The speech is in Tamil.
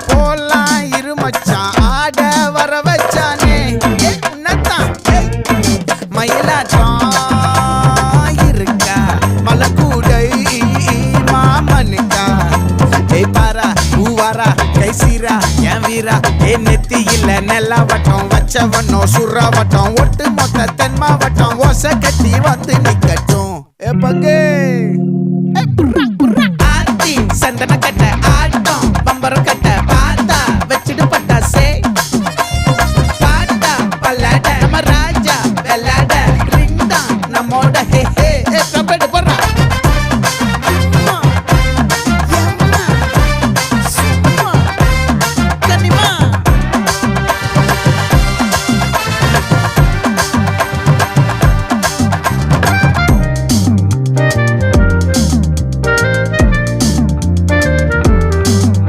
போலாம் இரு மச்சான் ஆட வர வச்சானே உன்னதான் மயிலாட்டம் இருக்கா மலக்கூடை மாமனுக்கா பாரா பூவாரா கைசீரா என் வீரா நெத்தி இல்ல நெல்லா வட்டம் வச்சவனோ சுறா வட்டம் ஒட்டு மொத்த தென் மாவட்டம் ஓசை கட்டி வந்து நிக்கட்டும் பங்கே சந்தன கட்ட ஆட்டம் பம்பரம் கட்ட